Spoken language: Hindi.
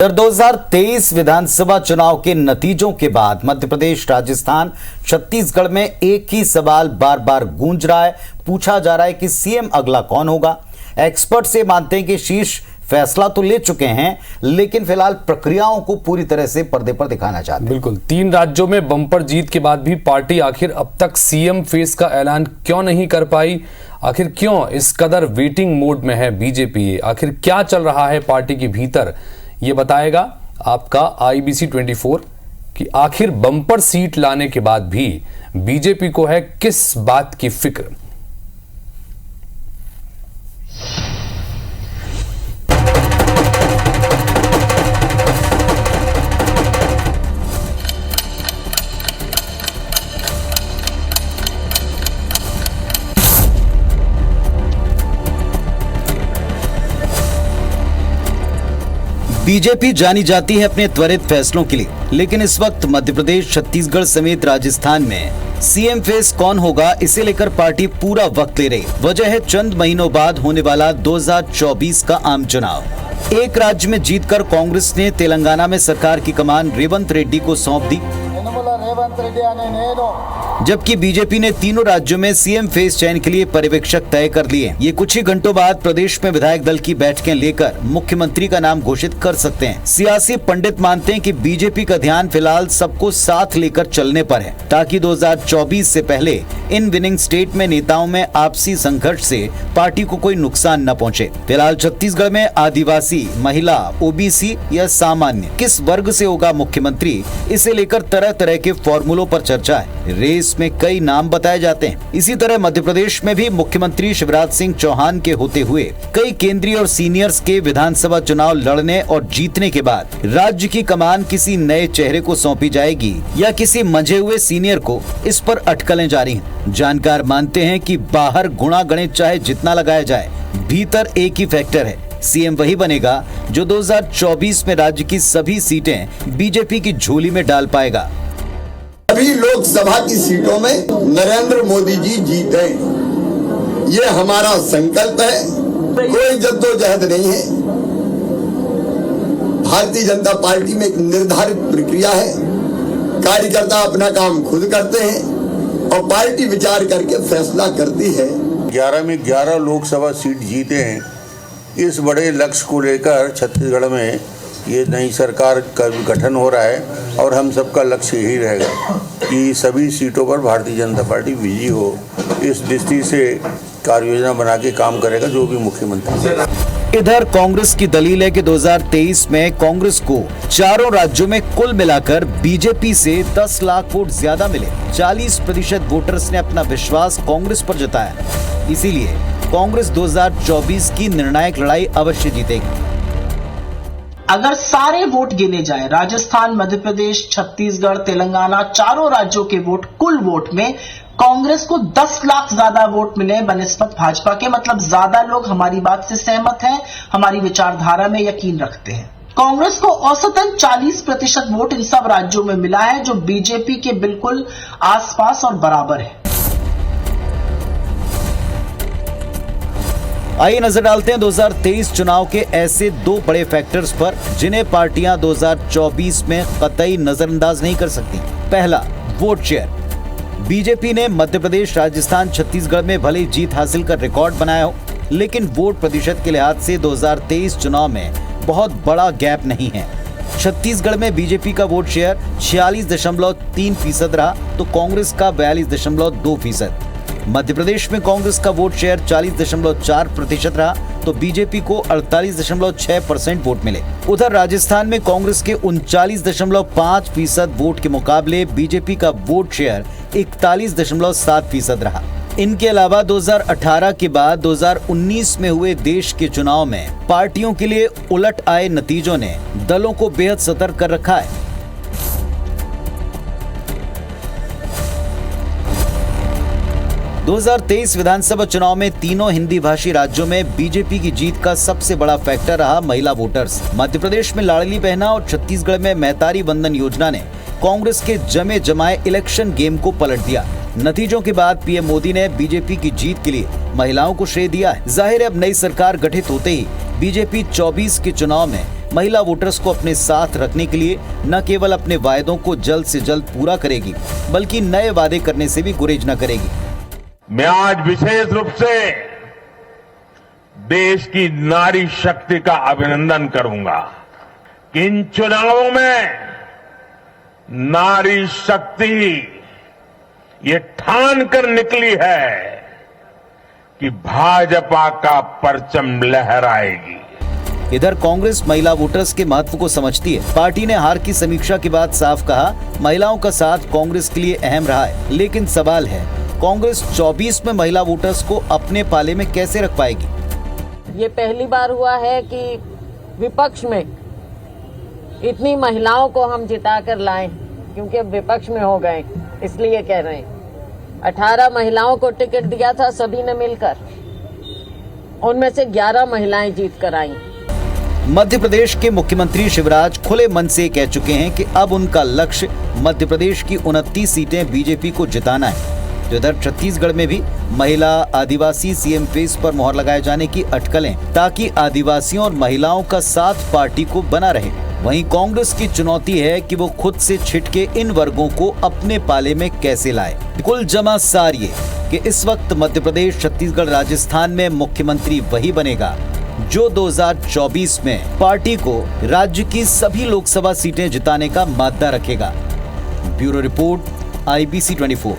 इधर 2023 विधानसभा चुनाव के नतीजों के बाद मध्य प्रदेश, राजस्थान, छत्तीसगढ़ में एक ही सवाल बार बार गूंज रहा है। पूछा जा रहा है कि सीएम अगला कौन होगा। एक्सपर्ट ये मानते हैं कि शीर्ष फैसला तो ले चुके हैं, लेकिन फिलहाल प्रक्रियाओं को पूरी तरह से पर्दे पर दिखाना चाहते हैं। बिल्कुल, 3 राज्यों में बम्पर जीत के बाद भी पार्टी आखिर अब तक सीएम फेस का ऐलान क्यों नहीं कर पाई? आखिर क्यों इस कदर वेटिंग मोड में है बीजेपी? आखिर क्या चल रहा है पार्टी के भीतर? ये बताएगा आपका IBC 24 कि आखिर बम्पर सीट लाने के बाद भी बीजेपी को है किस बात की फिक्र। बीजेपी जानी जाती है अपने त्वरित फैसलों के लिए, लेकिन इस वक्त मध्य प्रदेश, छत्तीसगढ़ समेत राजस्थान में सीएम फेस कौन होगा, इसे लेकर पार्टी पूरा वक्त ले रही। वजह है चंद महीनों बाद होने वाला 2024 का आम चुनाव। एक राज्य में जीतकर कांग्रेस ने तेलंगाना में सरकार की कमान रेवंत रेड्डी को सौंप दी, जबकि बीजेपी ने तीनों राज्यों में सीएम फेस चयन के लिए पर्यवेक्षक तय कर लिए। ये कुछ ही घंटों बाद प्रदेश में विधायक दल की बैठकें लेकर मुख्यमंत्री का नाम घोषित कर सकते हैं। सियासी पंडित मानते हैं कि बीजेपी का ध्यान फिलहाल सबको साथ लेकर चलने पर है, ताकि 2024 से पहले इन विनिंग स्टेट में नेताओं में आपसी संघर्ष से पार्टी को कोई नुकसान न पहुँचे। फिलहाल छत्तीसगढ़ में आदिवासी, महिला, OBC या सामान्य किस वर्ग से होगा मुख्यमंत्री, इसे लेकर तरह तरह के फॉर्मूलों पर चर्चा है। रेस में कई नाम बताए जाते हैं। इसी तरह मध्य प्रदेश में भी मुख्यमंत्री शिवराज सिंह चौहान के होते हुए कई केंद्रीय और सीनियर्स के विधानसभा चुनाव लड़ने और जीतने के बाद राज्य की कमान किसी नए चेहरे को सौंपी जाएगी या किसी मंझे हुए सीनियर को, इस पर अटकलें जारी हैं। जानकार मानते हैं कि बाहर गुणा गणित चाहे जितना लगाया जाए, भीतर एक ही फैक्टर है, सीएम वही बनेगा जो 2024 में राज्य की सभी सीटें बीजेपी की झोली में डाल पाएगा। सभी लोकसभा की सीटों में नरेंद्र मोदी जी जीते, ये हमारा संकल्प है। कोई जद्दोजहद नहीं है। भारतीय जनता पार्टी में एक निर्धारित प्रक्रिया है। कार्यकर्ता अपना काम खुद करते हैं और पार्टी विचार करके फैसला करती है। 11 में 11 लोकसभा सीट जीते हैं। इस बड़े लक्ष्य को लेकर छत्तीसगढ़ में ये नई सरकार का गठन हो रहा है और हम सबका लक्ष्य यही रहेगा कि सभी सीटों पर भारतीय जनता पार्टी विजयी हो। इस दृष्टि से कार्य योजना बना के काम करेगा जो भी मुख्यमंत्री। इधर कांग्रेस की दलील है कि 2023 में कांग्रेस को चारों राज्यों में कुल मिलाकर बीजेपी से 10 लाख वोट ज्यादा मिले। 40% वोटर्स ने अपना विश्वास कांग्रेस पर जताया। इसीलिए कांग्रेस 2024 की निर्णायक लड़ाई अवश्य जीतेगी। अगर सारे वोट गिने जाए, राजस्थान, मध्य प्रदेश, छत्तीसगढ़, तेलंगाना, चारों राज्यों के वोट, कुल वोट में कांग्रेस को 10 लाख ज्यादा वोट मिले बनिस्बत भाजपा के। मतलब ज्यादा लोग हमारी बात से सहमत हैं, हमारी विचारधारा में यकीन रखते हैं। कांग्रेस को औसतन 40% वोट इन सब राज्यों में मिला है, जो बीजेपी के बिल्कुल आसपास और बराबर है। आइए नजर डालते हैं 2023 चुनाव के ऐसे 2 बड़े फैक्टर्स पर, जिन्हें पार्टियां 2024 में कतई नजरअंदाज नहीं कर सकती। पहला, वोट शेयर। बीजेपी ने मध्य प्रदेश, राजस्थान, छत्तीसगढ़ में भले ही जीत हासिल कर रिकॉर्ड बनाया हो, लेकिन वोट प्रतिशत के लिहाज से 2023 चुनाव में बहुत बड़ा गैप नहीं है। छत्तीसगढ़ में बीजेपी का वोट शेयर 46.3% रहा तो कांग्रेस का 42.2%। मध्य प्रदेश में कांग्रेस का वोट शेयर 40.4% रहा तो बीजेपी को 48.6% वोट मिले। उधर राजस्थान में कांग्रेस के 39.5% वोट के मुकाबले बीजेपी का वोट शेयर 41.7% रहा। इनके अलावा 2018 के बाद 2019 में हुए देश के चुनाव में पार्टियों के लिए उलट आए नतीजों ने दलों को बेहद सतर्क कर रखा है। 2023 विधानसभा चुनाव में तीनों हिंदी भाषी राज्यों में बीजेपी की जीत का सबसे बड़ा फैक्टर रहा महिला वोटर्स। मध्य प्रदेश में लाडली बहना और छत्तीसगढ़ में महतारी वंदन योजना ने कांग्रेस के जमे जमाए इलेक्शन गेम को पलट दिया। नतीजों के बाद पीएम मोदी ने बीजेपी की जीत के लिए महिलाओं को श्रेय दिया है। जाहिर है अब नई सरकार गठित होते ही बीजेपी 24 के चुनाव में महिला वोटर्स को अपने साथ रखने के लिए न केवल अपने वायदों को जल्द से जल्द पूरा करेगी, बल्कि नए वादे करने से भी गुरेज न करेगी। मैं आज विशेष रूप से देश की नारी शक्ति का अभिनंदन करूंगा कि इन चुनावों में नारी शक्ति ये ठान कर निकली है कि भाजपा का परचम लहराएगी। इधर कांग्रेस महिला वोटर्स के महत्व को समझती है। पार्टी ने हार की समीक्षा के बाद साफ कहा, महिलाओं का साथ कांग्रेस के लिए अहम रहा है, लेकिन सवाल है कांग्रेस 24 में महिला वोटर्स को अपने पाले में कैसे रख पाएगी। ये पहली बार हुआ है कि विपक्ष में इतनी महिलाओं को हम जिता कर लाए, क्योंकि अब विपक्ष में हो गए, इसलिए कह रहे हैं। 18 महिलाओं को टिकट दिया था सभी ने मिलकर, उनमें से 11 महिलाएं जीत कर आई। मध्य प्रदेश के मुख्यमंत्री शिवराज खुले मन से कह चुके हैं कि अब उनका लक्ष्य मध्य प्रदेश की 29 सीटें बीजेपी को जिताना है। तो इधर छत्तीसगढ़ में भी महिला आदिवासी सीएम फेस पर मोहर लगाए जाने की अटकलें, ताकि आदिवासियों और महिलाओं का साथ पार्टी को बना रहे। वहीं कांग्रेस की चुनौती है कि वो खुद से छिटके इन वर्गों को अपने पाले में कैसे लाए। कुल जमा सार ये कि इस वक्त मध्य प्रदेश, छत्तीसगढ़, राजस्थान में मुख्यमंत्री वही बनेगा जो 2024 में पार्टी को राज्य की सभी लोकसभा सीटें जिताने का मादा रखेगा। Bureau report, IBC 24।